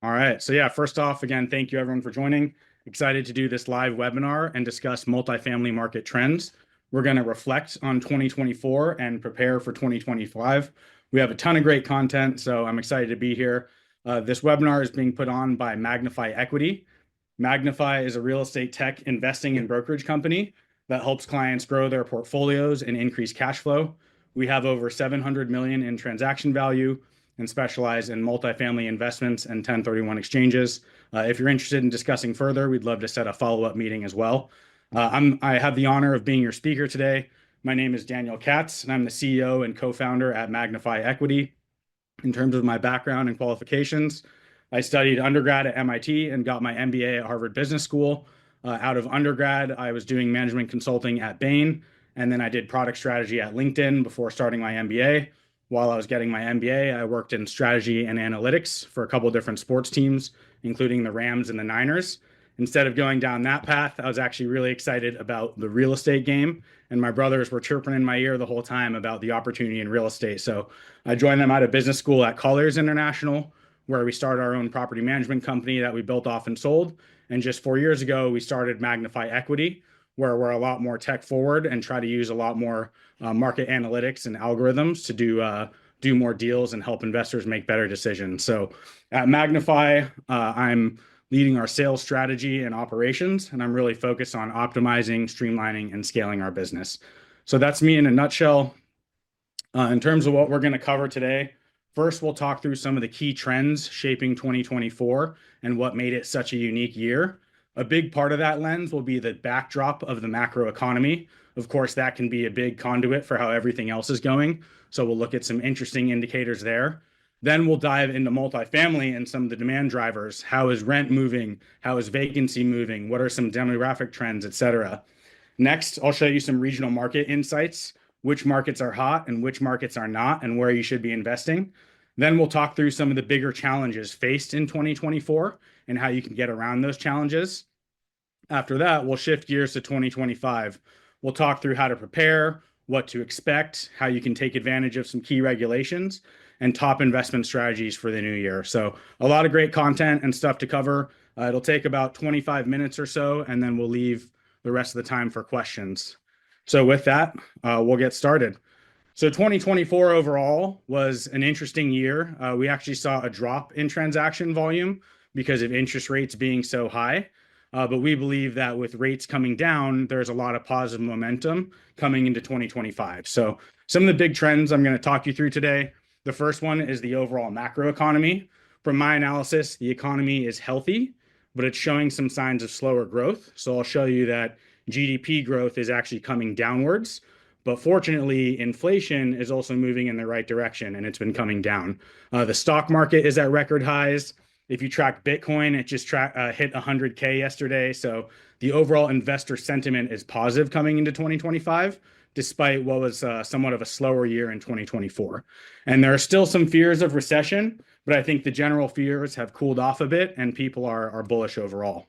All right. So yeah, first off, again, thank you everyone for joining. Excited to do this live webinar and discuss multifamily market trends. We're going to reflect on 2024 and prepare for 2025. We have a ton of great content, so I'm excited to be here. This webinar is being put on by Magnify Equity. Magnify is a real estate tech investing and brokerage company that helps clients grow their portfolios and increase cash flow. We have over 700 million in transaction value and specialize in multifamily investments and 1031 exchanges. If you're interested in discussing further, we'd love to set a follow-up meeting as well. I have the honor of being your speaker today. My name is Daniel Katz, and I'm the CEO and co-founder at Magnify Equity. In terms of my background and qualifications, I studied undergrad at MIT and got my MBA at Harvard Business School. Out of undergrad, I was doing management consulting at Bain, and then I did product strategy at LinkedIn before starting my MBA. While I was getting my MBA, I worked in strategy and analytics for a couple of different sports teams, including the Rams and the Niners. Instead of going down that path, I was actually really excited about the real estate game, and my brothers were chirping in my ear the whole time about the opportunity in real estate. So I joined them out of business school at Colliers International, where we started our own property management company that we built off and sold. And just 4 years ago, we started Magnify Equity, where we're a lot more tech forward and try to use a lot more market analytics and algorithms to do more deals and help investors make better decisions. So at Magnify, I'm leading our sales strategy and operations, and I'm really focused on optimizing, streamlining, and scaling our business. So that's me in a nutshell. In terms of what we're going to cover today, first, we'll talk through some of the key trends shaping 2024 and what made it such a unique year. A big part of that lens will be the backdrop of the macro economy. Of course, that can be a big conduit for how everything else is going. So we'll look at some interesting indicators there. Then we'll dive into multifamily and some of the demand drivers. How is rent moving? How is vacancy moving? What are some demographic trends, et cetera? Next, I'll show you some regional market insights, which markets are hot and which markets are not, and where you should be investing. Then we'll talk through some of the bigger challenges faced in 2024 and how you can get around those challenges. After that, we'll shift gears to 2025. We'll talk through how to prepare, what to expect, how you can take advantage of some key regulations, and top investment strategies for the new year. So a lot of great content and stuff to cover. It'll take about 25 minutes or so, and then we'll leave the rest of the time for questions. So with that, we'll get started. So 2024 overall was an interesting year. We actually saw a drop in transaction volume because of interest rates being so high. But we believe that with rates coming down, there's a lot of positive momentum coming into 2025. So some of the big trends I'm going to talk you through today. The first one is the overall macro economy. From my analysis, the economy is healthy, but it's showing some signs of slower growth. So I'll show you that GDP growth is actually coming downwards. But fortunately, inflation is also moving in the right direction, and it's been coming down. The stock market is at record highs. If you track Bitcoin, it just hit 100K yesterday. So the overall investor sentiment is positive coming into 2025, despite what was somewhat of a slower year in 2024. And there are still some fears of recession, but I think the general fears have cooled off a bit and people are bullish overall.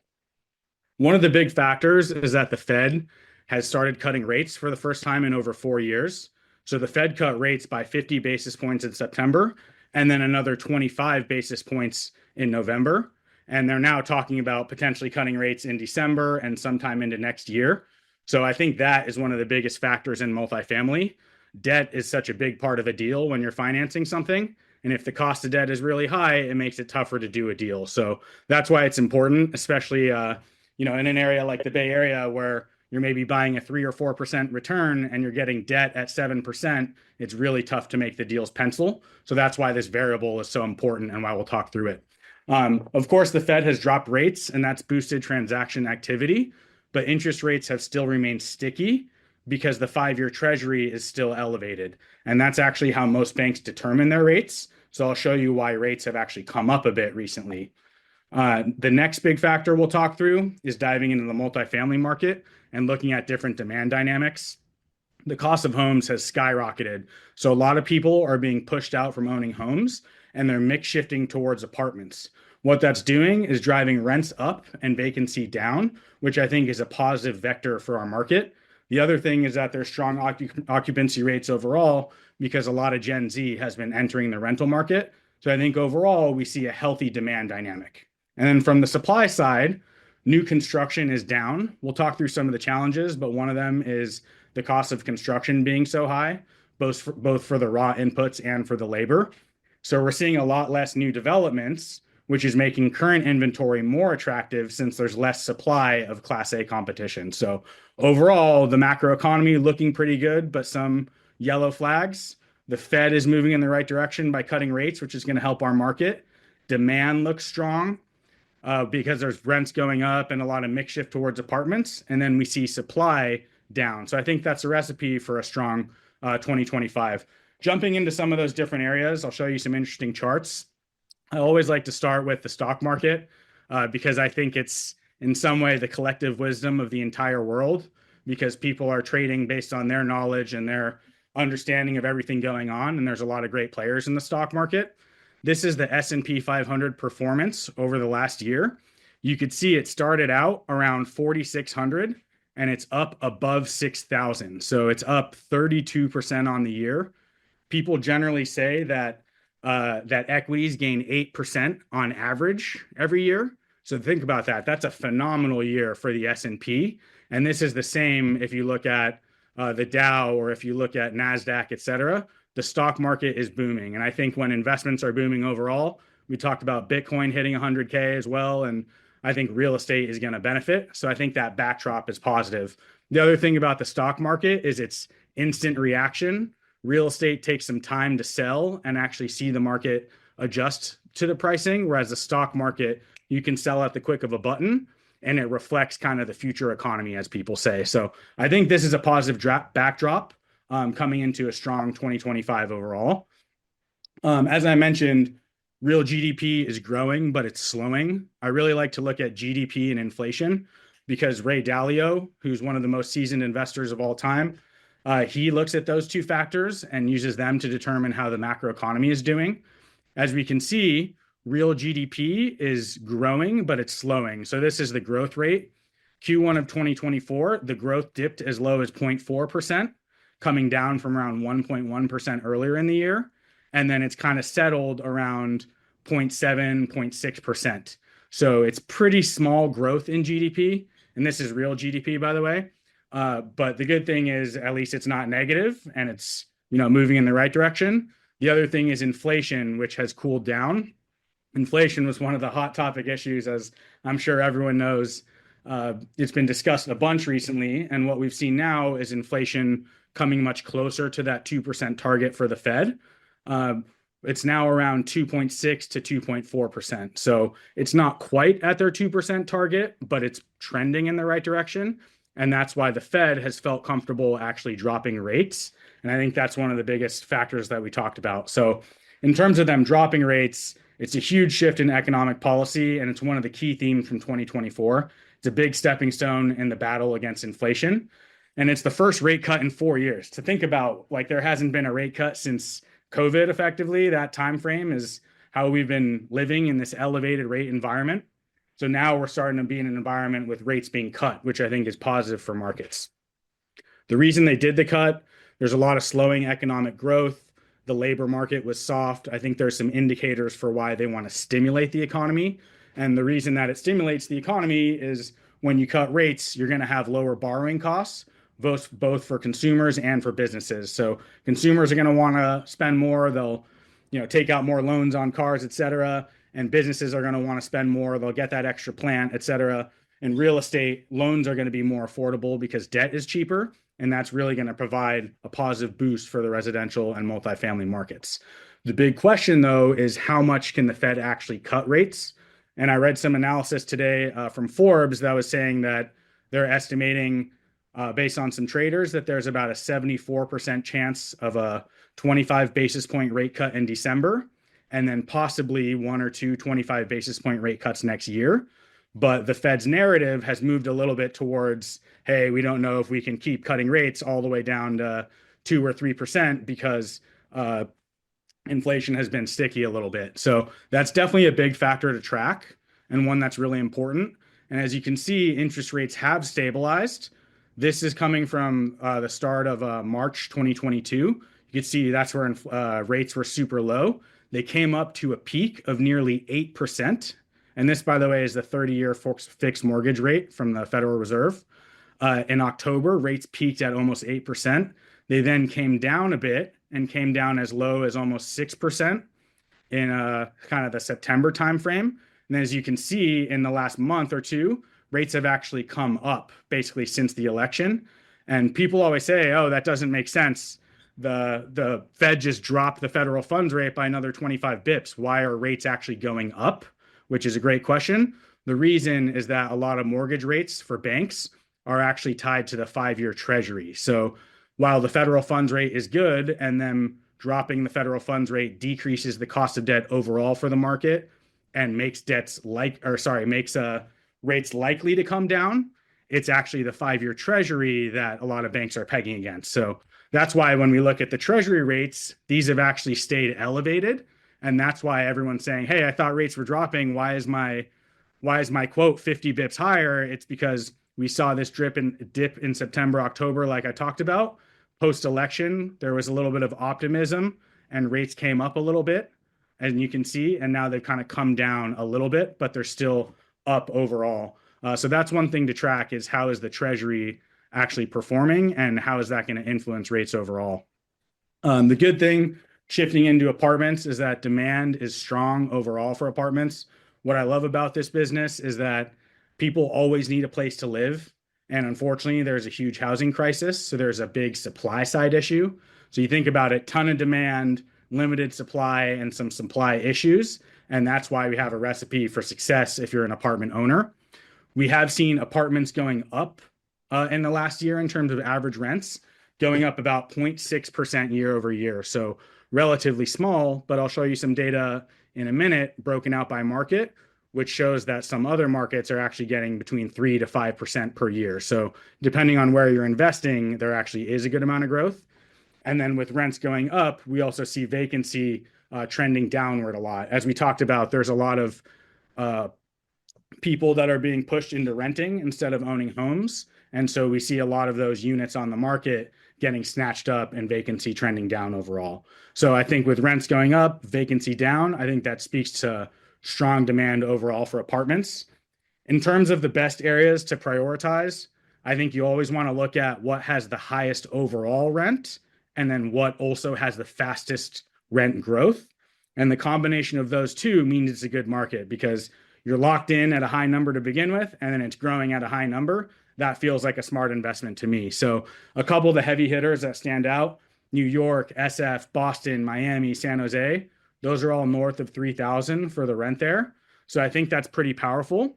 One of the big factors is that the Fed has started cutting rates for the first time in over 4 years. So the Fed cut rates by 50 basis points in September, and then another 25 basis points in November. And they're now talking about potentially cutting rates in December and sometime into next year. So I think that is one of the biggest factors in multifamily. Debt is such a big part of a deal when you're financing something. And if the cost of debt is really high, it makes it tougher to do a deal. So that's why it's important, especially in an area like the Bay Area where you're maybe buying a 3 or 4% return and you're getting debt at 7%, it's really tough to make the deals pencil. So that's why this variable is so important and why we'll talk through it. Of course, the Fed has dropped rates and that's boosted transaction activity, but interest rates have still remained sticky because the 5-year treasury is still elevated. And that's actually how most banks determine their rates. So I'll show you why rates have actually come up a bit recently. The next big factor we'll talk through is diving into the multifamily market and looking at different demand dynamics. The cost of homes has skyrocketed. So a lot of people are being pushed out from owning homes and they're mix shifting towards apartments. What that's doing is driving rents up and vacancy down, which I think is a positive vector for our market. The other thing is that there's strong occupancy rates overall because a lot of Gen Z has been entering the rental market. So I think overall, we see a healthy demand dynamic. And then from the supply side, new construction is down. We'll talk through some of the challenges, but one of them is the cost of construction being so high, both for the raw inputs and for the labor. So we're seeing a lot less new developments, which is making current inventory more attractive since there's less supply of Class A competition. So overall, the macroeconomy looking pretty good, but some yellow flags. The Fed is moving in the right direction by cutting rates, which is going to help our market. Demand looks strong because there's rents going up and a lot of mix shift towards apartments. And then we see supply down. So I think that's a recipe for a strong 2025. Jumping into some of those different areas, I'll show you some interesting charts. I always like to start with the stock market because I think it's in some way the collective wisdom of the entire world, because people are trading based on their knowledge and their understanding of everything going on. And there's a lot of great players in the stock market. This is the S&P 500 performance over the last year. You could see it started out around 4,600 and it's up above 6,000. So it's up 32% on the year. People generally say that equities gain 8% on average every year. So think about that. That's a phenomenal year for the S&P. And this is the same if you look at the Dow or if you look at NASDAQ, et cetera. The stock market is booming. And I think when investments are booming overall, we talked about Bitcoin hitting 100K as well. And I think real estate is going to benefit. So I think that backdrop is positive. The other thing about the stock market is its instant reaction. Real estate takes some time to sell and actually see the market adjust to the pricing, whereas the stock market, you can sell at the click of a button and it reflects kind of the future economy, as people say. So I think this is a positive backdrop coming into a strong 2025 overall. As I mentioned, real GDP is growing, but it's slowing. I really like to look at GDP and inflation because Ray Dalio, who's one of the most seasoned investors of all time, he looks at those two factors and uses them to determine how the macroeconomy is doing. As we can see, real GDP is growing, but it's slowing. So this is the growth rate. Q1 of 2024, the growth dipped as low as 0.4%, coming down from around 1.1% earlier in the year. And then it's kind of settled around 0.7, 0.6%. So it's pretty small growth in GDP. And this is real GDP, by the way. But the good thing is at least it's not negative and it's moving in the right direction. The other thing is inflation, which has cooled down. Inflation was one of the hot topic issues, as I'm sure everyone knows. It's been discussed a bunch recently. And what we've seen now is inflation coming much closer to that 2% target for the Fed. It's now around 2.6 to 2.4%. So it's not quite at their 2% target, but it's trending in the right direction. And that's why the Fed has felt comfortable actually dropping rates. And I think that's one of the biggest factors that we talked about. So in terms of them dropping rates, it's a huge shift in economic policy, and it's one of the key themes from 2024. It's a big stepping stone in the battle against inflation. And it's the first rate cut in 4 years. To think about, like, there hasn't been a rate cut since COVID, effectively. That time frame is how we've been living in this elevated rate environment. So now we're starting to be in an environment with rates being cut, which I think is positive for markets. The reason they did the cut, there's a lot of slowing economic growth. The labor market was soft. I think there's some indicators for why they want to stimulate the economy. And the reason that it stimulates the economy is when you cut rates, you're going to have lower borrowing costs, both for consumers and for businesses. So consumers are going to want to spend more. They'll take out more loans on cars, et cetera. And businesses are going to want to spend more. They'll get that extra plant, et cetera. In real estate, loans are going to be more affordable because debt is cheaper. And that's really going to provide a positive boost for the residential and multifamily markets. The big question, though, is how much can the Fed actually cut rates? And I read some analysis today from Forbes that was saying that they're estimating, based on some traders, that there's about a 74% chance of a 25 basis point rate cut in December, and then possibly 1 or 2 25 basis point rate cuts next year. But the Fed's narrative has moved a little bit towards, hey, we don't know if we can keep cutting rates all the way down to 2 or 3% because inflation has been sticky a little bit. So that's definitely a big factor to track and one that's really important. And as you can see, interest rates have stabilized. This is coming from the start of March 2022. You can see that's where rates were super low. They came up to a peak of nearly 8%. And this, by the way, is the 30-year fixed mortgage rate from the Federal Reserve. In October, rates peaked at almost 8%. They then came down a bit and came down as low as almost 6% in kind of the September timeframe. And as you can see in the last month or two, rates have actually come up basically since the election. And people always say, oh, that doesn't make sense. The Fed just dropped the federal funds rate by another 25 bips. Why are rates actually going up? Which is a great question. The reason is that a lot of mortgage rates for banks are actually tied to the 5-year treasury. So while the federal funds rate is good and then dropping the federal funds rate decreases the cost of debt overall for the market and makes rates likely to come down, it's actually the 5-year treasury that a lot of banks are pegging against. So that's why when we look at the treasury rates, these have actually stayed elevated. And that's why everyone's saying, hey, I thought rates were dropping. Why is my quote 50 bips higher? It's because we saw this dip in September, October, like I talked about. Post-election, there was a little bit of optimism and rates came up a little bit, and you can see, and now they've kind of come down a little bit, but they're still up overall. So that's one thing to track, is how is the treasury actually performing and how is that going to influence rates overall. The good thing shifting into apartments is that demand is strong overall for apartments. What I love about this business is that people always need a place to live. And unfortunately, there's a huge housing crisis. So there's a big supply side issue. So you think about it, ton of demand, limited supply, and some supply issues. And that's why we have a recipe for success if you're an apartment owner. We have seen apartments going up in the last year in terms of average rents, going up about 0.6% year over year. So relatively small, but I'll show you some data in a minute broken out by market, which shows that some other markets are actually getting between 3 to 5% per year. So depending on where you're investing, there actually is a good amount of growth. And then with rents going up, we also see vacancy trending downward a lot. As we talked about, there's a lot of people that are being pushed into renting instead of owning homes. And so we see a lot of those units on the market getting snatched up and vacancy trending down overall. So I think with rents going up, vacancy down, I think that speaks to strong demand overall for apartments. In terms of the best areas to prioritize, I think you always want to look at what has the highest overall rent and then what also has the fastest rent growth. And the combination of those two means it's a good market because you're locked in at a high number to begin with, and then it's growing at a high number. That feels like a smart investment to me. So a couple of the heavy hitters that stand out, New York, SF, Boston, Miami, San Jose, those are all north of 3,000 for the rent there. So I think that's pretty powerful.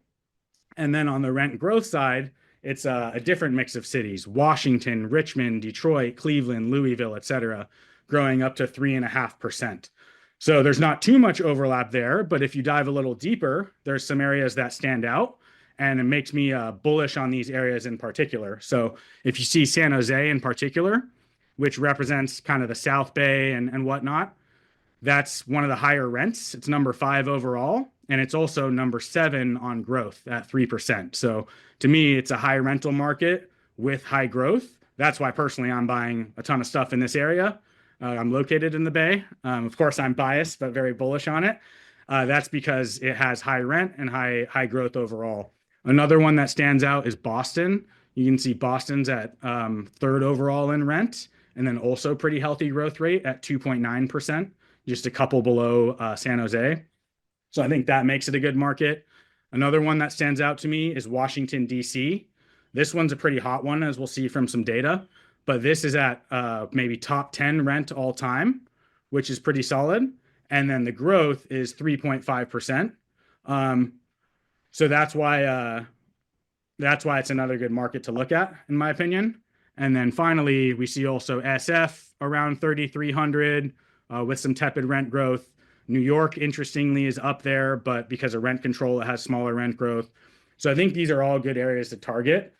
And then on the rent growth side, it's a different mix of cities: Washington, Richmond, Detroit, Cleveland, Louisville, et cetera, growing up to 3.5%. So there's not too much overlap there, but if you dive a little deeper, there's some areas that stand out, and it makes me bullish on these areas in particular. So if you see San Jose in particular, which represents kind of the South Bay and whatnot, that's one of the higher rents. It's number 5 overall, and it's also number 7 on growth at 3%. So to me, it's a high rental market with high growth. That's why personally I'm buying a ton of stuff in this area. I'm located in the Bay. Of course, I'm biased, but very bullish on it. That's because it has high rent and high growth overall. Another one that stands out is Boston. You can see Boston's at 3rd overall in rent, and then also pretty healthy growth rate at 2.9%, just a couple below San Jose. So I think that makes it a good market. Another one that stands out to me is Washington, D.C. This one's a pretty hot one, as we'll see from some data. But this is at maybe top 10 rent all time, which is pretty solid. And then the growth is 3.5%. So that's why it's another good market to look at, in my opinion. And then finally, we see also SF around 3,300 with some tepid rent growth. New York, interestingly, is up there, but because of rent control, it has smaller rent growth. So I think these are all good areas to target.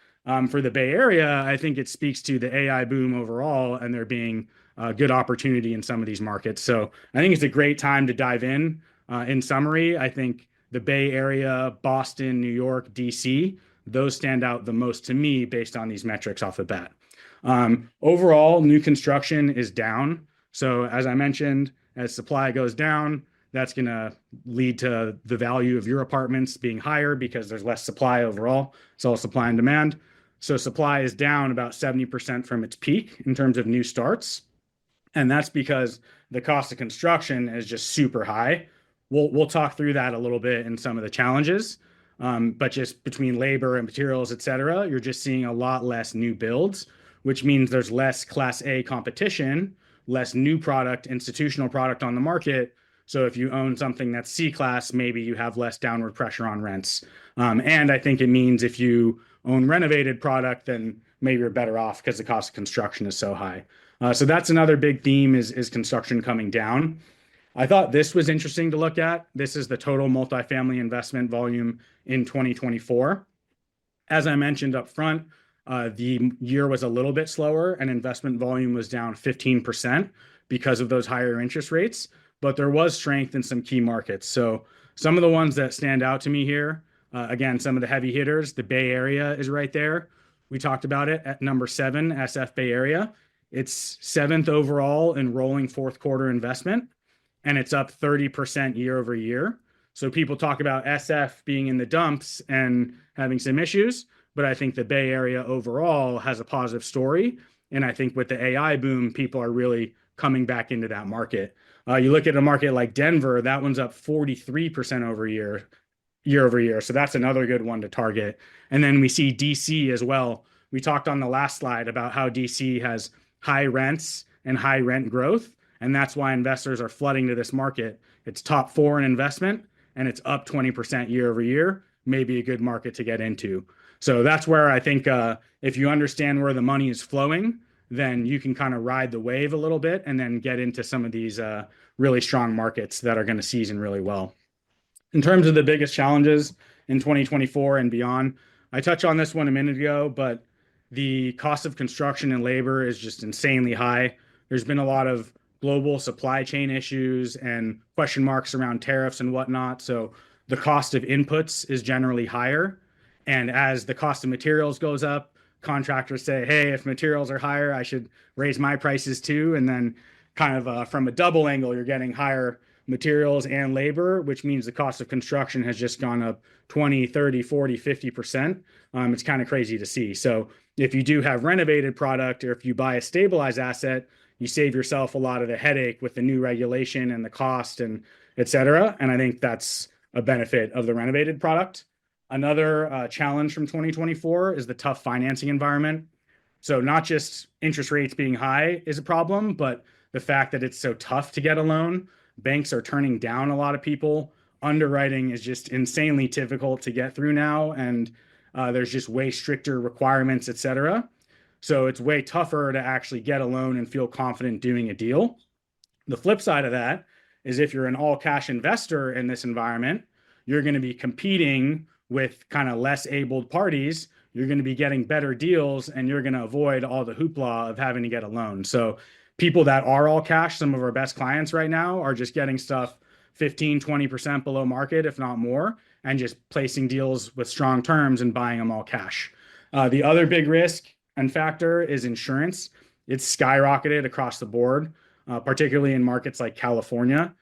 For the Bay Area, I think it speaks to the AI boom overall and there being a good opportunity in some of these markets. So I think it's a great time to dive in. In summary, I think the Bay Area, Boston, New York, DC, those stand out the most to me based on these metrics off the bat. Overall, new construction is down. So as I mentioned, As supply goes down, that's going to lead to the value of your apartments being higher because there's less supply overall. It's all supply and demand. So supply is down about 70% from its peak in terms of new starts. And that's because the cost of construction is just super high. We'll talk through that a little bit in some of the challenges. But just between labor and materials, et cetera, you're just seeing a lot less new builds, which means there's less Class A competition, less new product, institutional product on the market. So if you own something that's C class, maybe you have less downward pressure on rents. And I think it means if you own renovated product, then maybe you're better off because the cost of construction is so high. So that's another big theme is construction coming down. I thought this was interesting to look at. This is the total multifamily investment volume in 2024. As I mentioned up front, the year was a little bit slower and investment volume was down 15% because of those higher interest rates, but there was strength in some key markets. So some of the ones that stand out to me here, again, some of the heavy hitters, the Bay Area is right there. We talked about it at number 7, SF Bay Area. It's 7th overall in rolling fourth quarter investment, and it's up 30% year over year. So people talk about SF being in the dumps and having some issues, but I think the Bay Area overall has a positive story. And I think with the AI boom, people are really coming back into that market. You look at a market like Denver, that one's up 43% year over year. So that's another good one to target. And then we see DC as well. We talked on the last slide about how DC has high rents and high rent growth. And that's why investors are flooding to this market. It's top 4 in investment and it's up 20% year over year, maybe a good market to get into. So that's where I think if you understand where the money is flowing, then you can kind of ride the wave a little bit and then get into some of these really strong markets that are going to season really well. In terms of the biggest challenges in 2024 and beyond, I touched on this one a minute ago, but the cost of construction and labor is just insanely high. There's been a lot of global supply chain issues and question marks around tariffs and whatnot. So the cost of inputs is generally higher. And as the cost of materials goes up, contractors say, hey, if materials are higher, I should raise my prices too. And then kind of from a double angle, you're getting higher materials and labor, which means the cost of construction has just gone up 20, 30, 40, 50%. It's kind of crazy to see. So if you do have renovated product or if you buy a stabilized asset, you save yourself a lot of the headache with the new regulation and the cost and et cetera. And I think that's a benefit of the renovated product. Another challenge from 2024 is the tough financing environment. So not just interest rates being high is a problem, but the fact that it's so tough to get a loan. Banks are turning down a lot of people. Underwriting is just insanely difficult to get through now. And there's just way stricter requirements, et cetera. So it's way tougher to actually get a loan and feel confident doing a deal. The flip side of that is if you're an all cash investor in this environment, you're going to be competing with kind of less abled parties. You're going to be getting better deals and you're going to avoid all the hoopla of having to get a loan. So people that are all cash, some of our best clients right now are just getting stuff 15, 20% below market, if not more, and just placing deals with strong terms and buying them all cash. The other big risk and factor is insurance. It's skyrocketed across the board, particularly in markets like California.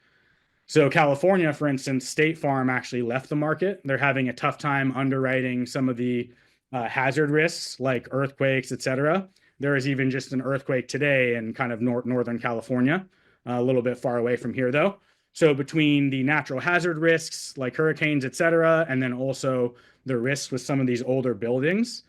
So California, for instance, State Farm actually left the market. They're having a tough time underwriting some of the hazard risks like earthquakes, et cetera. There is even just an earthquake today in kind of Northern California, a little bit far away from here though. So between the natural hazard risks like hurricanes, et cetera, and then also the risks with some of these older buildings,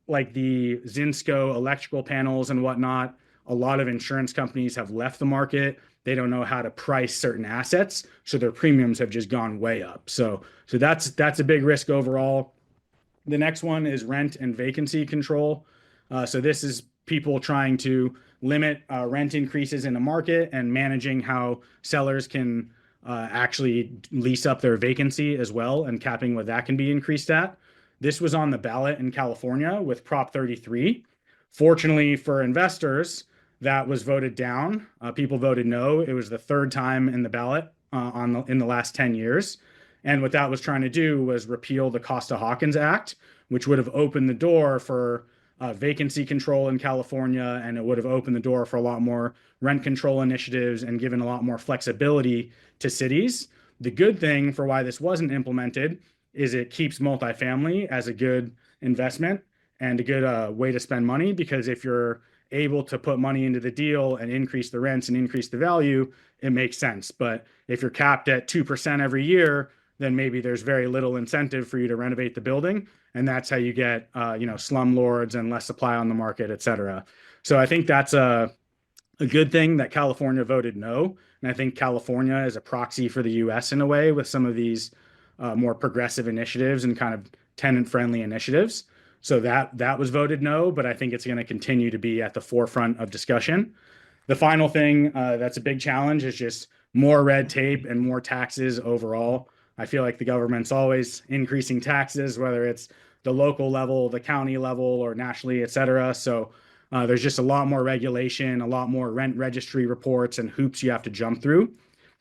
like the Zinsco electrical panels and whatnot, a lot of insurance companies have left the market. They don't know how to price certain assets, so their premiums have just gone way up. So that's a big risk overall. The next one is rent and vacancy control. So this is people trying to limit rent increases in the market and managing how sellers can actually lease up their vacancy as well and capping what that can be increased at. This was on the ballot in California with Prop 33. Fortunately for investors, that was voted down. People voted no. It was the 3rd time in the ballot in the last 10 years. And what that was trying to do was repeal the Costa-Hawkins Act, which would have opened the door for vacancy control in California, and it would have opened the door for a lot more rent control initiatives and given a lot more flexibility to cities. The good thing for why this wasn't implemented is it keeps multifamily as a good investment and a good way to spend money, because if you're able to put money into the deal and increase the rents and increase the value, it makes sense. But if you're capped at 2% every year, then maybe there's very little incentive for you to renovate the building. And that's how you get, slumlords and less supply on the market, et cetera. So I think that's a good thing that California voted no. And I think California is a proxy for the US in a way with some of these more progressive initiatives and kind of tenant-friendly initiatives. So that was voted no, but I think it's going to continue to be at the forefront of discussion. The final thing that's a big challenge is just more red tape and more taxes overall. I feel like the government's always increasing taxes, whether it's the local level, the county level, or nationally, et cetera. So there's just a lot more regulation, a lot more rent registry reports and hoops you have to jump through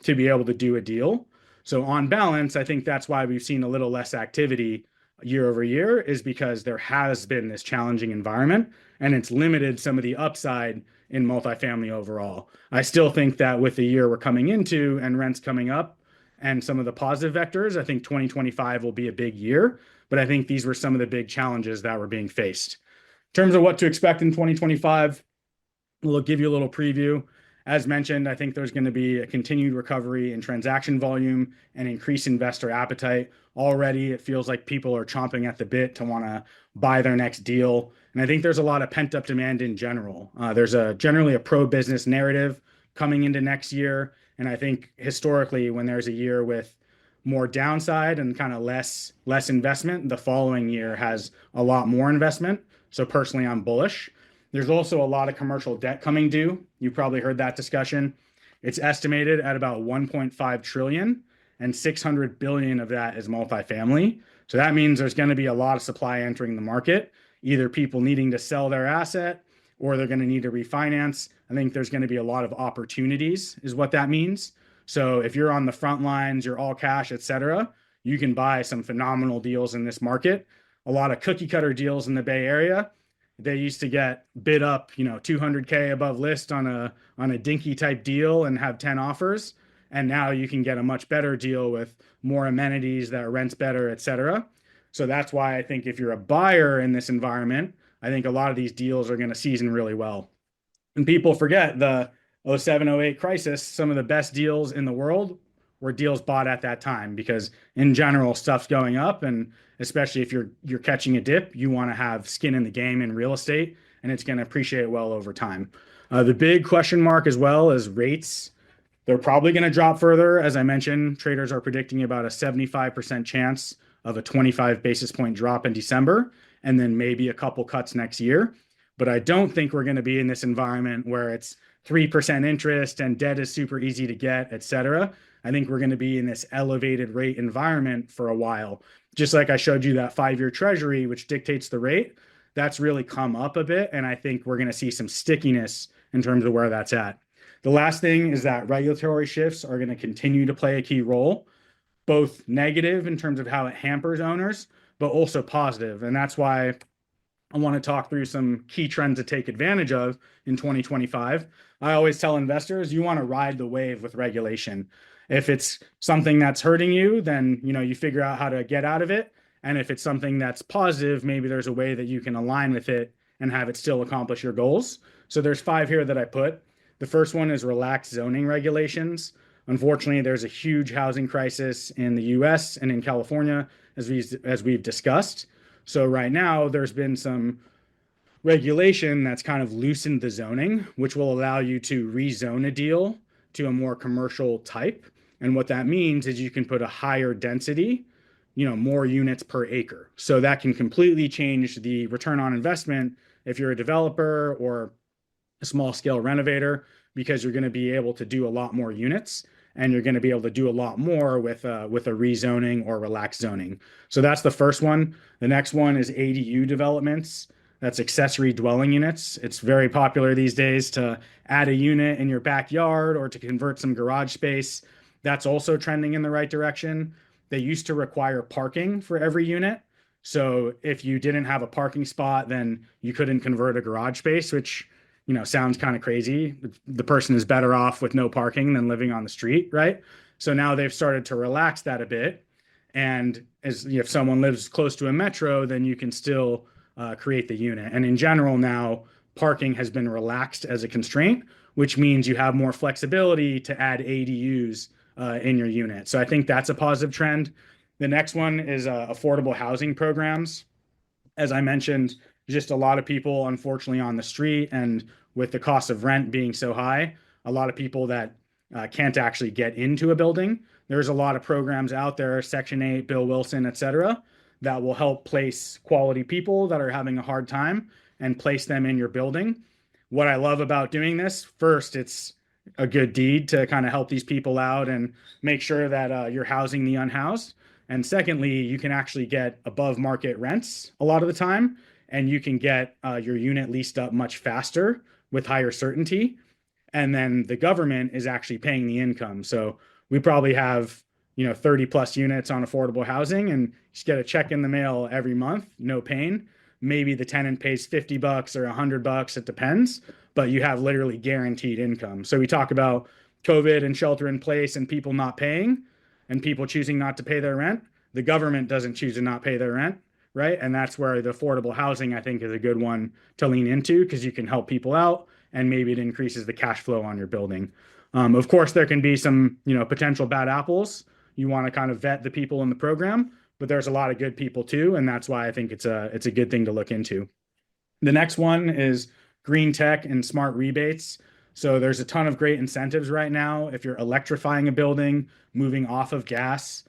to be able to do a deal. So on balance, I think that's why we've seen a little less activity year over year, is because there has been this challenging environment and it's limited some of the upside in multifamily overall. I still think that with the year we're coming into and rents coming up and some of the positive vectors, I think 2025 will be a big year, but I think these were some of the big challenges that were being faced. In terms of what to expect in 2025, we'll give you a little preview. As mentioned, I think there's going to be a continued recovery in transaction volume and increased investor appetite. Already, it feels like people are chomping at the bit to want to buy their next deal. And I think there's a lot of pent-up demand in general. There's generally a pro-business narrative coming into next year. And I think historically, when there's a year with more downside and kind of less investment, the following year has a lot more investment. So personally, I'm bullish. There's also a lot of commercial debt coming due. You probably heard that discussion. It's estimated at about 1.5 trillion, and 600 billion of that is multifamily. So that means there's going to be a lot of supply entering the market, either people needing to sell their asset or they're going to need to refinance. I think there's going to be a lot of opportunities is what that means. So if you're on the front lines, you're all cash, et cetera, you can buy some phenomenal deals in this market. A lot of cookie cutter deals in the Bay Area. They used to get bid up, 200K above list on a dinky type deal and have 10 offers. And now you can get a much better deal with more amenities that rents better, et cetera. So that's why I think if you're a buyer in this environment, I think a lot of these deals are going to season really well. And people forget the 07-08 crisis, some of the best deals in the world were deals bought at that time, because in general, stuff's going up. And especially if you're catching a dip, you want to have skin in the game in real estate, and it's going to appreciate well over time. The big question mark as well is rates. They're probably going to drop further. As I mentioned, traders are predicting about a 75% chance of a 25 basis point drop in December, and then maybe a couple cuts next year. But I don't think we're going to be in this environment where it's 3% interest and debt is super easy to get, et cetera. I think we're going to be in this elevated rate environment for a while. Just like I showed you that 5-year treasury, which dictates the rate, that's really come up a bit. And I think we're going to see some stickiness in terms of where that's at. The last thing is that regulatory shifts are going to continue to play a key role, both negative in terms of how it hampers owners, but also positive. And that's why I want to talk through some key trends to take advantage of in 2025. I always tell investors, you want to ride the wave with regulation. If it's something that's hurting you, then you figure out how to get out of it. And if it's something that's positive, maybe there's a way that you can align with it and have it still accomplish your goals. So there's 5 here that I put. The first one is relaxed zoning regulations. Unfortunately, there's a huge housing crisis in the US and in California, as we've discussed. So right now, there's been some regulation that's kind of loosened the zoning, which will allow you to rezone a deal to a more commercial type. And what that means is you can put a higher density, more units per acre. So that can completely change the return on investment if you're a developer or a small scale renovator, because you're going to be able to do a lot more units, and you're going to be able to do a lot more with a rezoning or relaxed zoning. So that's the first one. The next one is ADU developments. That's accessory dwelling units. It's very popular these days to add a unit in your backyard or to convert some garage space. That's also trending in the right direction. They used to require parking for every unit. So if you didn't have a parking spot, then you couldn't convert a garage space, which, sounds kind of crazy. The person is better off with no parking than living on the street, right? So now they've started to relax that a bit. And as if someone lives close to a metro, then you can still create the unit. And in general, now parking has been relaxed as a constraint, which means you have more flexibility to add ADUs in your unit. So I think that's a positive trend. The next one is affordable housing programs. As I mentioned, just a lot of people, unfortunately, on the street, and with the cost of rent being so high, a lot of people that can't actually get into a building. There's a lot of programs out there, Section 8, Bill Wilson, et cetera, that will help place quality people that are having a hard time and place them in your building. What I love about doing this, first, it's a good deed to kind of help these people out and make sure that you're housing the unhoused. And secondly, you can actually get above market rents a lot of the time, and you can get your unit leased up much faster with higher certainty. And then the government is actually paying the income. So we probably have 30 plus units on affordable housing, and you just get a check in the mail every month, no pain. Maybe the tenant pays $50 or $100, it depends, but you have literally guaranteed income. So we talk about COVID and shelter in place and people not paying and people choosing not to pay their rent. The government doesn't choose to not pay their rent, right? And that's where the affordable housing, I think, is a good one to lean into, because you can help people out and maybe it increases the cash flow on your building. Of course, there can be some, potential bad apples. You want to kind of vet the people in the program, but there's a lot of good people too, and that's why I think it's a good thing to look into. The next one is green tech and smart rebates. So there's a ton of great incentives right now if you're electrifying a building, moving off of gas.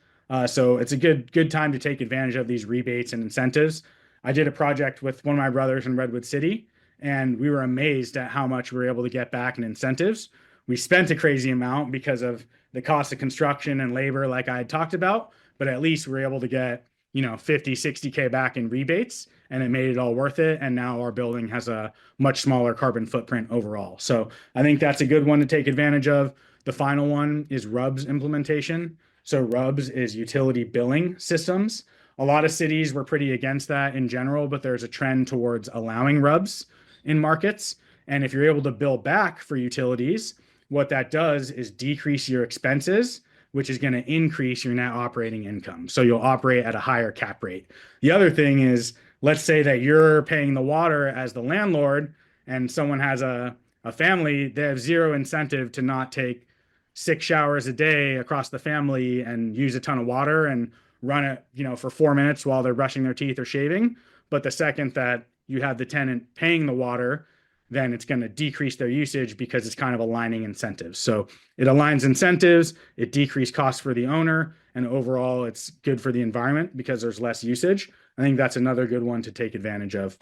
So it's a good time to take advantage of these rebates and incentives. I did a project with one of my brothers in Redwood City, and we were amazed at how much we were able to get back in incentives. We spent a crazy amount because of the cost of construction and labor, like I had talked about, but at least we were able to get 50, 60K back in rebates, and it made it all worth it. And now our building has a much smaller carbon footprint overall. So I think that's a good one to take advantage of. The final one is RUBS implementation. So RUBS is utility billing systems. A lot of cities were pretty against that in general, but there's a trend towards allowing RUBS in markets. And if you're able to bill back for utilities, what that does is decrease your expenses, which is going to increase your net operating income. So you'll operate at a higher cap rate. The other thing is, let's say that you're paying the water as the landlord and someone has a family, they have zero incentive to not take 6 showers a day across the family and use a ton of water and run it, for 4 minutes while they're brushing their teeth or shaving. But the second that you have the tenant paying the water, then it's going to decrease their usage because it's kind of aligning incentives. So it aligns incentives, it decreases costs for the owner, and overall it's good for the environment because there's less usage. I think that's another good one to take advantage of.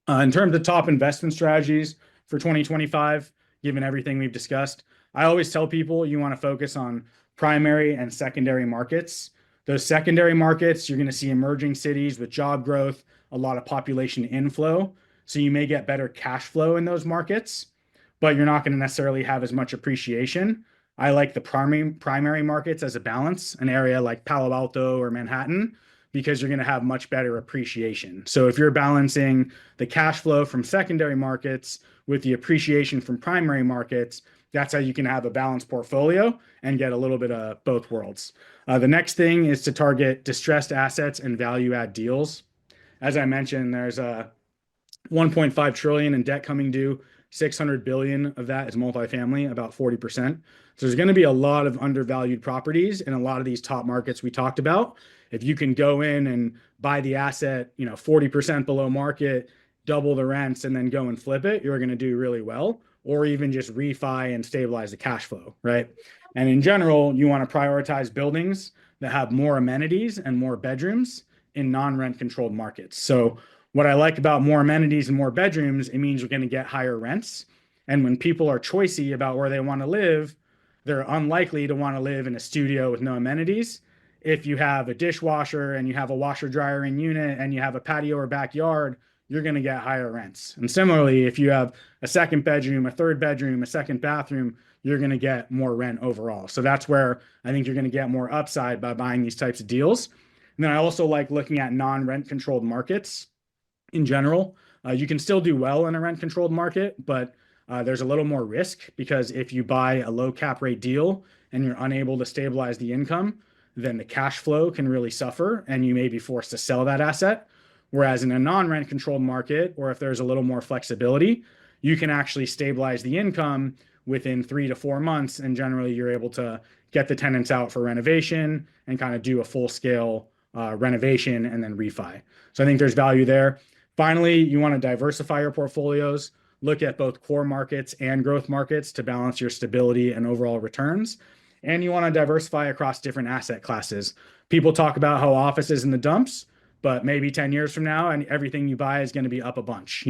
In terms of top investment strategies for 2025, given everything we've discussed, I always tell people you want to focus on primary and secondary markets. Those secondary markets, you're going to see emerging cities with job growth, a lot of population inflow. So you may get better cash flow in those markets, but you're not going to necessarily have as much appreciation. I like the primary markets as a balance, an area like Palo Alto or Manhattan, because you're going to have much better appreciation. So if you're balancing the cash flow from secondary markets with the appreciation from primary markets, that's how you can have a balanced portfolio and get a little bit of both worlds. The next thing is to target distressed assets and value add deals. As I mentioned, there's a 1.5 trillion in debt coming due. 600 billion of that is multifamily, about 40%. So there's going to be a lot of undervalued properties in a lot of these top markets we talked about. If you can go in and buy the asset, 40% below market, double the rents, and then go and flip it, you're going to do really well. Or even just refi and stabilize the cash flow, right? And in general, you want to prioritize buildings that have more amenities and more bedrooms in non-rent controlled markets. So what I like about more amenities and more bedrooms, it means you're going to get higher rents. And when people are choosy about where they want to live, they're unlikely to want to live in a studio with no amenities. If you have a dishwasher and you have a washer dryer in unit and you have a patio or backyard, you're going to get higher rents. And similarly, if you have a second bedroom, a third bedroom, a second bathroom, you're going to get more rent overall. So that's where I think you're going to get more upside by buying these types of deals. And then I also like looking at non-rent controlled markets in general. You can still do well in a rent controlled market, but there's a little more risk because if you buy a low cap rate deal and you're unable to stabilize the income, then the cash flow can really suffer and you may be forced to sell that asset. Whereas in a non-rent controlled market, or if there's a little more flexibility, you can actually stabilize the income within 3 to 4 months. And generally, you're able to get the tenants out for renovation and kind of do a full scale renovation and then refi. So I think there's value there. Finally, you want to diversify your portfolios, look at both core markets and growth markets to balance your stability and overall returns. And you want to diversify across different asset classes. People talk about how office is in the dumps, but maybe 10 years from now and everything you buy is going to be up a bunch.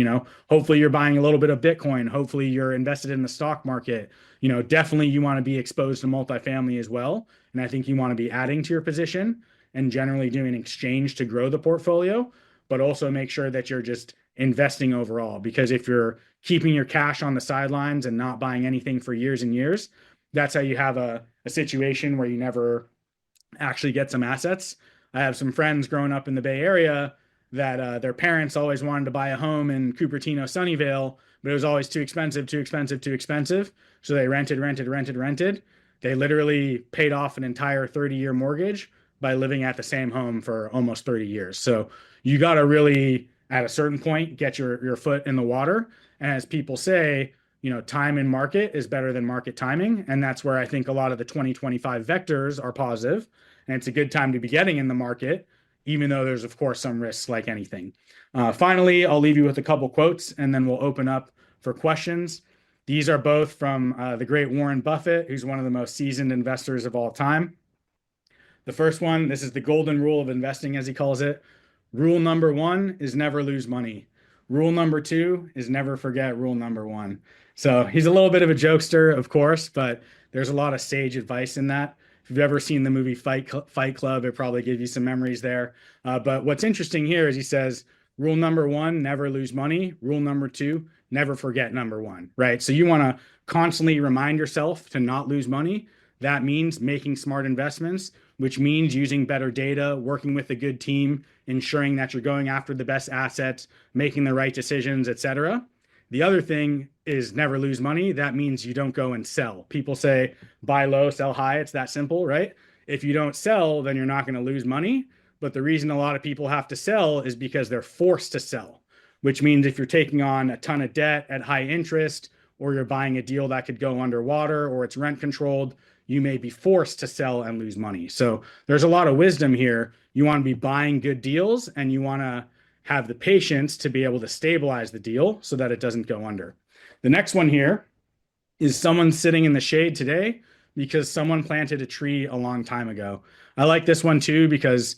Hopefully you're buying a little bit of Bitcoin. Hopefully you're invested in the stock market. Definitely you want to be exposed to multifamily as well. And I think you want to be adding to your position and generally doing exchange to grow the portfolio, but also make sure that you're just investing overall. Because if you're keeping your cash on the sidelines and not buying anything for years and years, that's how you have a situation where you never actually get some assets. I have some friends growing up in the Bay Area that their parents always wanted to buy a home in Cupertino, Sunnyvale, but it was always too expensive, too expensive, too expensive. So they rented. They literally paid off an entire 30-year mortgage by living at the same home for almost 30 years. So you got to really, at a certain point, get your foot in the water. And as people say, time in market is better than market timing. And that's where I think a lot of the 2025 vectors are positive. And it's a good time to be getting in the market, even though there's, of course, some risks like anything. Finally, I'll leave you with a couple quotes, and then we'll open up for questions. These are both from the great Warren Buffett, who's one of the most seasoned investors of all time. The first one, this is the golden rule of investing, as he calls it. Rule number 1 is never lose money. Rule number 2 is never forget rule number 1. So he's a little bit of a jokester, of course, but there's a lot of sage advice in that. If you've ever seen the movie Fight Club, it probably gives you some memories there. But what's interesting here is he says, rule number 1, never lose money. Rule number 2, never forget number 1, right? So you want to constantly remind yourself to not lose money. That means making smart investments, which means using better data, working with a good team, ensuring that you're going after the best assets, making the right decisions, etc. The other thing is never lose money. That means you don't go and sell. People say buy low, sell high. It's that simple, right? If you don't sell, then you're not going to lose money. But the reason a lot of people have to sell is because they're forced to sell, which means if you're taking on a ton of debt at high interest, or you're buying a deal that could go underwater, or it's rent controlled, you may be forced to sell and lose money. So there's a lot of wisdom here. You want to be buying good deals, and you want to have the patience to be able to stabilize the deal so that it doesn't go under. The next one here is someone sitting in the shade today because someone planted a tree a long time ago. I like this one too because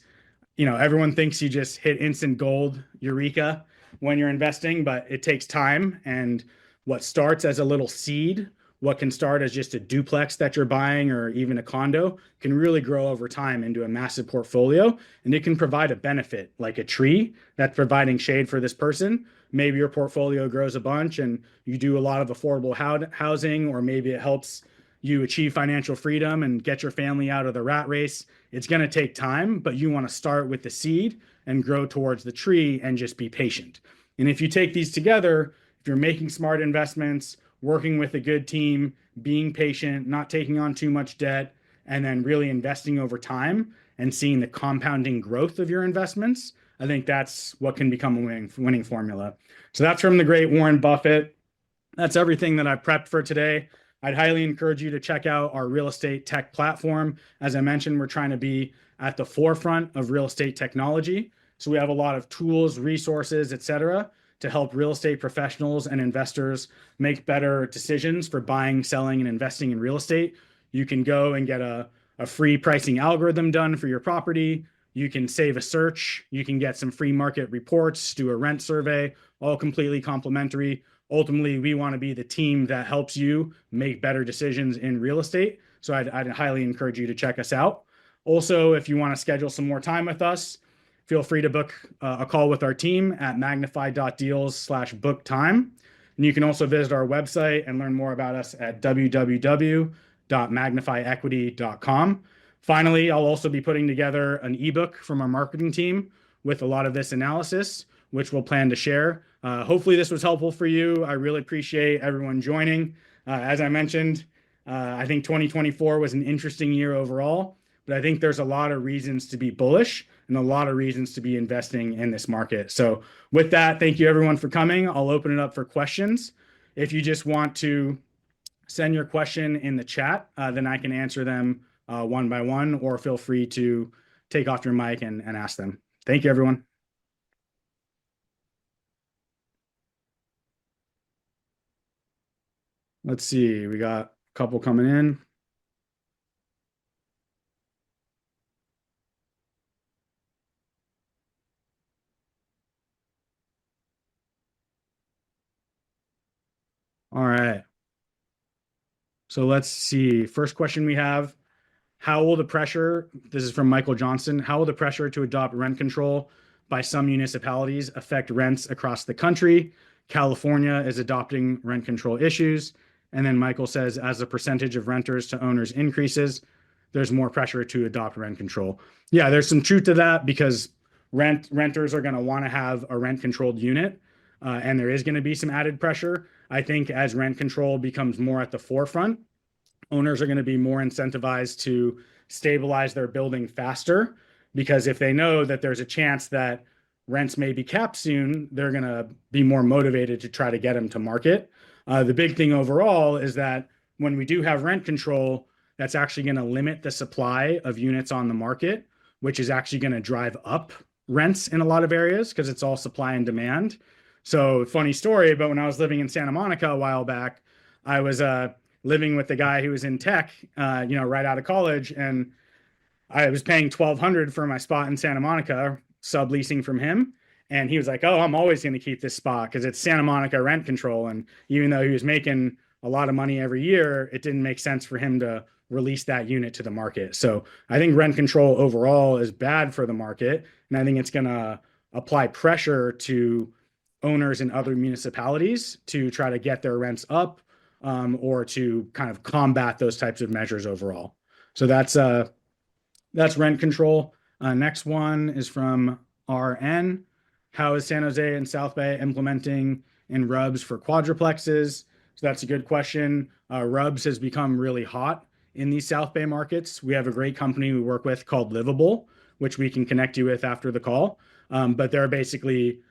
everyone thinks you just hit instant gold, eureka, when you're investing, but it takes time. And what starts as a little seed, what can start as just a duplex that you're buying or even a condo, can really grow over time into a massive portfolio. And it can provide a benefit, like a tree that's providing shade for this person. Maybe your portfolio grows a bunch and you do a lot of affordable housing, or maybe it helps you achieve financial freedom and get your family out of the rat race. It's going to take time, but you want to start with the seed and grow towards the tree and just be patient. And if you take these together, if you're making smart investments, working with a good team, being patient, not taking on too much debt, and then really investing over time and seeing the compounding growth of your investments, I think that's what can become a winning formula. So that's from the great Warren Buffett. That's everything that I prepped for today. I'd highly encourage you to check out our real estate tech platform. As I mentioned, we're trying to be at the forefront of real estate technology. So we have a lot of tools, resources, etc., to help real estate professionals and investors make better decisions for buying, selling, and investing in real estate. You can go and get a free pricing algorithm done for your property. You can save a search. You can get some free market reports, do a rent survey, all completely complimentary. Ultimately, we want to be the team that helps you make better decisions in real estate. So I'd highly encourage you to check us out. Also, if you want to schedule some more time with us, feel free to book a call with our team at magnify.deals/book time. And you can also visit our website and learn more about us at www.magnifyequity.com. Finally, I'll also be putting together an ebook from our marketing team with a lot of this analysis, which we'll plan to share. Hopefully this was helpful for you. I really appreciate everyone joining. As I mentioned, I think 2024 was an interesting year overall, but I think there's a lot of reasons to be bullish and a lot of reasons to be investing in this market. So with that, thank you everyone for coming. I'll open it up for questions. If you just want to send your question in the chat, then I can answer them one by one, or feel free to take off your mic and ask them. Thank you, everyone. Let's see, we got a couple coming in. All right. So let's see. First question we have, how will the pressure, this is from Michael Johnson, how will the pressure to adopt rent control by some municipalities affect rents across the country? California is adopting rent control issues. And then Michael says, as the percentage of renters to owners increases, there's more pressure to adopt rent control. Yeah, there's some truth to that because renters are going to want to have a rent controlled unit, and there is going to be some added pressure. I think as rent control becomes more at the forefront, owners are going to be more incentivized to stabilize their building faster, because if they know that there's a chance that rents may be capped soon, they're going to be more motivated to try to get them to market. The big thing overall is that when we do have rent control, that's actually going to limit the supply of units on the market, which is actually going to drive up rents in a lot of areas because it's all supply and demand. So funny story, but when I was living in Santa Monica a while back, I was living with the guy who was in tech, right out of college, and I was paying $1,200 for my spot in Santa Monica, subleasing from him. And he was like, oh, I'm always going to keep this spot because it's Santa Monica rent control. And even though he was making a lot of money every year, it didn't make sense for him to release that unit to the market. So I think rent control overall is bad for the market. And I think it's going to apply pressure to owners in other municipalities to try to get their rents up, or to kind of combat those types of measures overall. So that's rent control. Next one is from RN. How is San Jose and South Bay implementing in RUBS for quadruplexes? So that's a good question. RUBS has become really hot in these South Bay markets. We have a great company we work with called Livable, which we can connect you with after the call. But they're basically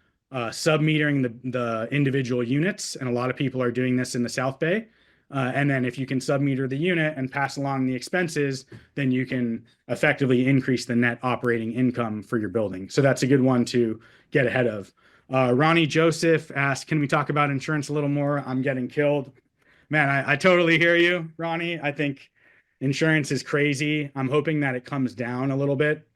sub-metering the individual units, and a lot of people are doing this in the South Bay. And then if you can sub-meter the unit and pass along the expenses, then you can effectively increase the net operating income for your building. So that's a good one to get ahead of. Ronnie Joseph asked, can we talk about insurance a little more? I'm getting killed. Man, I totally hear you, Ronnie. I think insurance is crazy. I'm hoping that it comes down a little bit.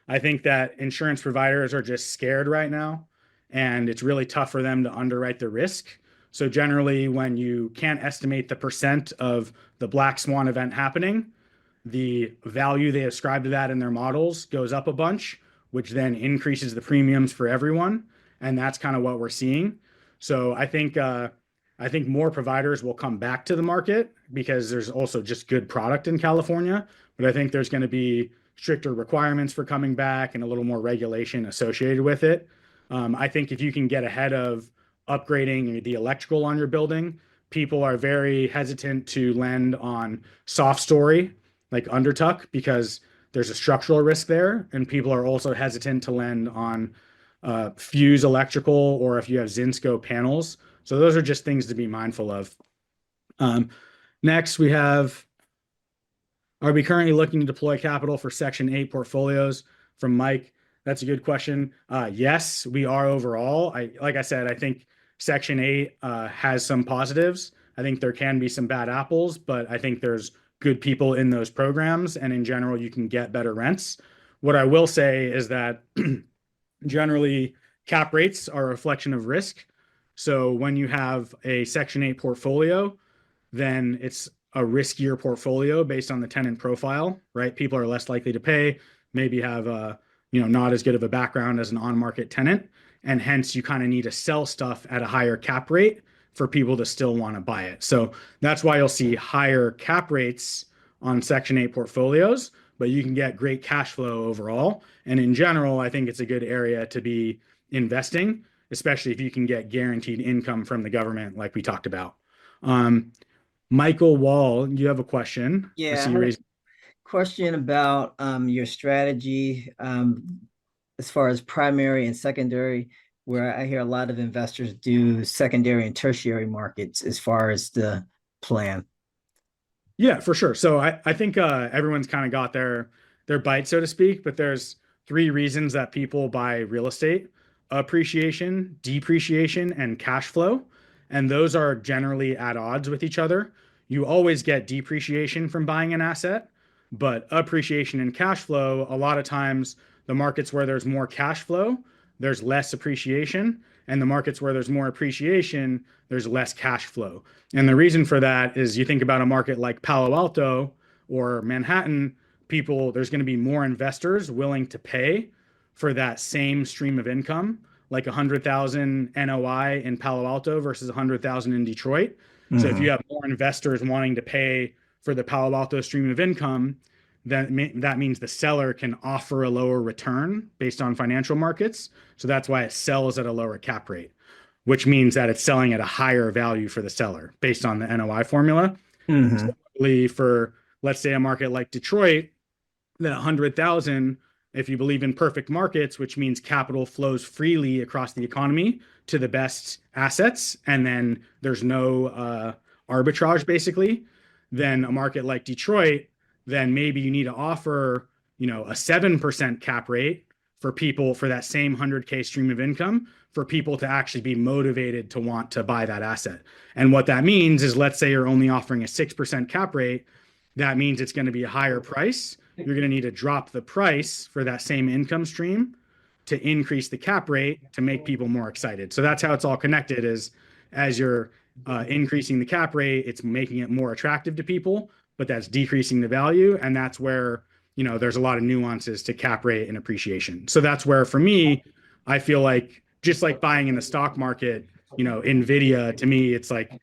I think that insurance providers are just scared right now, and it's really tough for them to underwrite the risk. So generally, when you can't estimate the percent of the black swan event happening, the value they ascribe to that in their models goes up a bunch, which then increases the premiums for everyone. And that's kind of what we're seeing. So I think more providers will come back to the market because there's also just good product in California. But I think there's going to be stricter requirements for coming back and a little more regulation associated with it. I think if you can get ahead of upgrading the electrical on your building, people are very hesitant to lend on soft story like undertuck because there's a structural risk there, and people are also hesitant to lend on fuse electrical or if you have Zinsco panels. So those are just things to be mindful of. Next, we have, are we currently looking to deploy capital for Section 8 portfolios? From Mike. That's a good question. Yes, we are overall. Like I said, I think Section 8 has some positives. I think there can be some bad apples, but I think there's good people in those programs, and in general, you can get better rents. What I will say is that generally cap rates are a reflection of risk. So when you have a Section 8 portfolio, then it's a riskier portfolio based on the tenant profile, right? People are less likely to pay, maybe have not as good of a background as an on-market tenant, and hence you kind of need to sell stuff at a higher cap rate for people to still want to buy it. So that's why you'll see higher cap rates on Section 8 portfolios, but you can get great cash flow overall. And in general, I think it's a good area to be investing, especially if you can get guaranteed income from the government, like we talked about. Michael Wall, you have a question. I Yeah, I see you had a raised. question about your strategy as far as primary and secondary, where I hear a lot of investors do secondary and tertiary markets as far as the plan. Yeah, for sure. So I think everyone's kind of got their bite, so to speak, but there's three reasons that people buy real estate: appreciation, depreciation, and cash flow. And those are generally at odds with each other. You always get depreciation from buying an asset, but appreciation and cash flow, a lot of times the markets where there's more cash flow, there's less appreciation, and the markets where there's more appreciation, there's less cash flow. And the reason for that is you think about a market like Palo Alto or Manhattan, there's going to be more investors willing to pay for that same stream of income, like 100,000 NOI in Palo Alto versus 100,000 in Detroit. So if you have more investors wanting to pay for the Palo Alto stream of income, then that means the seller can offer a lower return based on financial markets. So that's why it sells at a lower cap rate, which means that it's selling at a higher value for the seller based on the NOI formula. Similarly, for, let's say, a market like Detroit, that 100,000, if you believe in perfect markets, which means capital flows freely across the economy to the best assets, and then there's no arbitrage basically, then a market like Detroit, then maybe you need to offer, a 7% cap rate for people for that same 100K stream of income for people to actually be motivated to want to buy that asset. And what that means is, let's say you're only offering a 6% cap rate, that means it's going to be a higher price. You're going to need to drop the price for that same income stream to increase the cap rate to make people more excited. So that's how it's all connected, is as you're increasing the cap rate, it's making it more attractive to people, but that's decreasing the value. And that's where, there's a lot of nuances to cap rate and appreciation. So that's where, for me, I feel like, just like buying in the stock market, Nvidia, to me, it's like,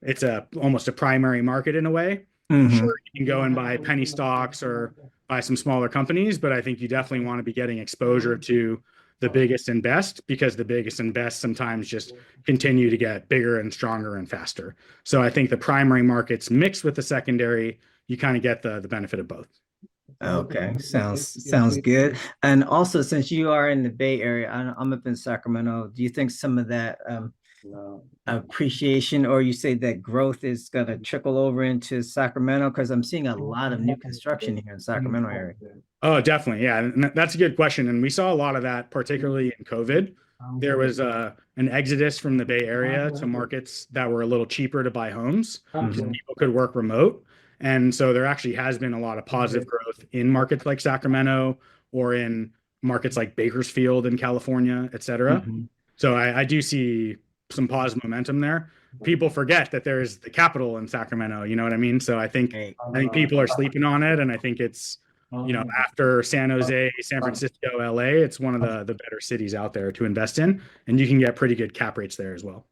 it's almost a primary market in a way. Sure, you can go and buy penny stocks or buy some smaller companies, but I think you definitely want to be getting exposure to the biggest and best, because the biggest and best sometimes just continue to get bigger and stronger and faster. So I think the primary markets mixed with the secondary, you kind of get the benefit of both. Okay, sounds good. And also, since you are in the Bay Area, I'm up in Sacramento. Do you think some of that appreciation, or you say that growth, is going to trickle over into Sacramento? Because I'm seeing a lot of new construction here in Sacramento area. Oh, definitely. Yeah. And that's a good question. And we saw a lot of that, particularly in COVID. There was an exodus from the Bay Area to markets that were a little cheaper to buy homes because people could work remote. And so there actually has been a lot of positive growth in markets like Sacramento, or in markets like Bakersfield in California, et cetera. So I do see some positive momentum there. People forget that there's the capital in Sacramento, you know what I mean? So I think people are sleeping on it, and I think it's, after San Jose, San Francisco, LA, it's one of the better cities out there to invest in, and you can get pretty good cap rates there as well.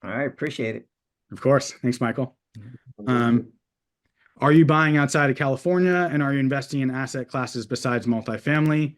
All right, appreciate it. Of course. Thanks, Michael. Are you buying outside of California, and are you investing in asset classes besides multifamily?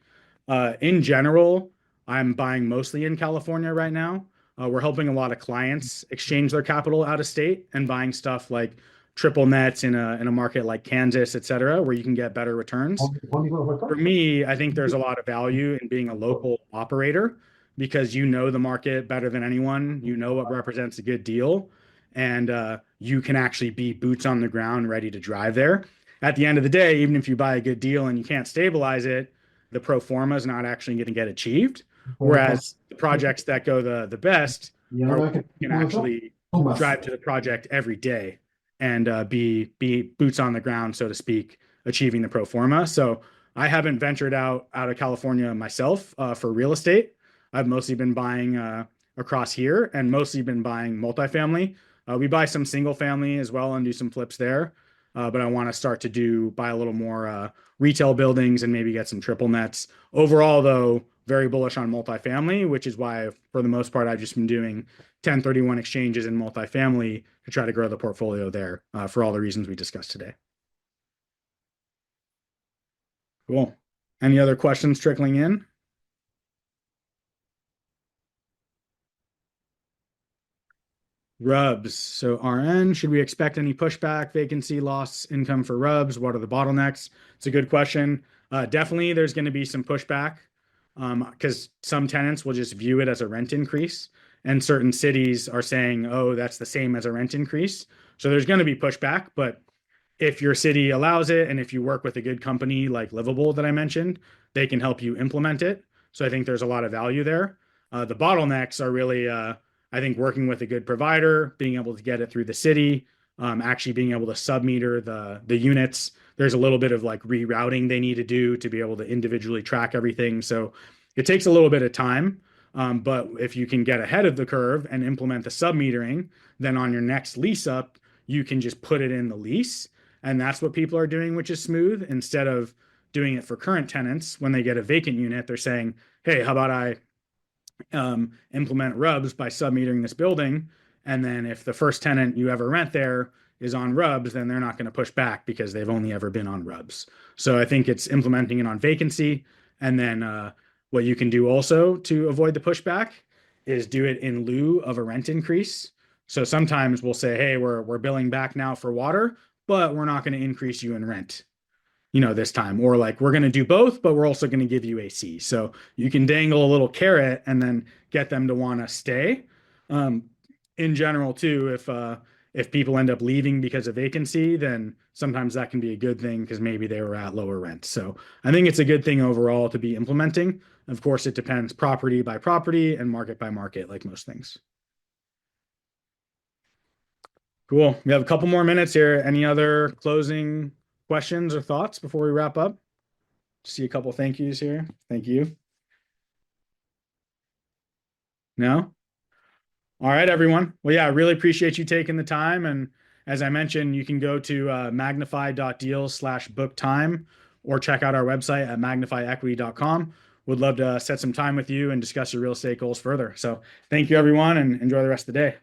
In general, I'm buying mostly in California right now. We're helping a lot of clients exchange their capital out of state and buying stuff like triple nets in a market like Kansas, et cetera, where you can get better returns. For me, I think there's a lot of value in being a local operator, because you know the market better than anyone. You know what represents a good deal, and you can actually be boots on the ground, ready to drive there. At the end of the day, even if you buy a good deal and you can't stabilize it, the pro forma is not actually going to get achieved. Whereas the projects that go the best are, you can actually drive to the project every day and be boots on the ground, so to speak, achieving the pro forma. So I haven't ventured out of California myself for real estate. I've mostly been buying across here, and mostly been buying multifamily. We buy some single family as well and do some flips there. But I want to start to buy a little more retail buildings and maybe get some triple nets. Overall, though, very bullish on multifamily, which is why, for the most part, I've just been doing 1031 exchanges in multifamily to try to grow the portfolio there, for all the reasons we discussed today. Cool. Any other questions trickling in? RUBS. So RN, should we expect any pushback, vacancy, loss, income for RUBS? What are the bottlenecks? It's a good question. Definitely there's going to be some pushback because some tenants will just view it as a rent increase, and certain cities are saying, oh, that's the same as a rent increase. So there's going to be pushback, but if your city allows it and if you work with a good company like Livable that I mentioned, they can help you implement it. So I think there's a lot of value there. The bottlenecks are really, I think, working with a good provider, being able to get it through the city, actually being able to sub-meter the units. There's a little bit of like rerouting they need to do to be able to individually track everything. So it takes a little bit of time. But if you can get ahead of the curve and implement the sub-metering, then on your next lease up, you can just put it in the lease. And that's what people are doing, which is smooth. Instead of doing it for current tenants, when they get a vacant unit, they're saying, hey, how about I implement RUBS by sub-metering this building? And then if the first tenant you ever rent there is on RUBS, then they're not going to push back because they've only ever been on RUBS. So I think it's implementing it on vacancy. And then what you can do also to avoid the pushback is do it in lieu of a rent increase. So sometimes we'll say, hey, we're billing back now for water, but we're not going to increase you in rent, this time. Or like, we're going to do both, but we're also going to give you AC. So you can dangle a little carrot and then get them to want to stay. In general, too, if people end up leaving because of vacancy, then sometimes that can be a good thing because maybe they were at lower rent. So I think it's a good thing overall to be implementing. Of course, it depends property by property and market by market, like most things. Cool. We have a couple more minutes here. Any other closing questions or thoughts before we wrap up? See a couple thank yous here. Thank you. No? All right, everyone. Well, yeah, I really appreciate you taking the time. And as I mentioned, you can go to magnify.deals/book time or check out our website at magnifyequity.com. Would love to set some time with you and discuss your real estate goals further. So thank you, everyone, and enjoy the rest of the day.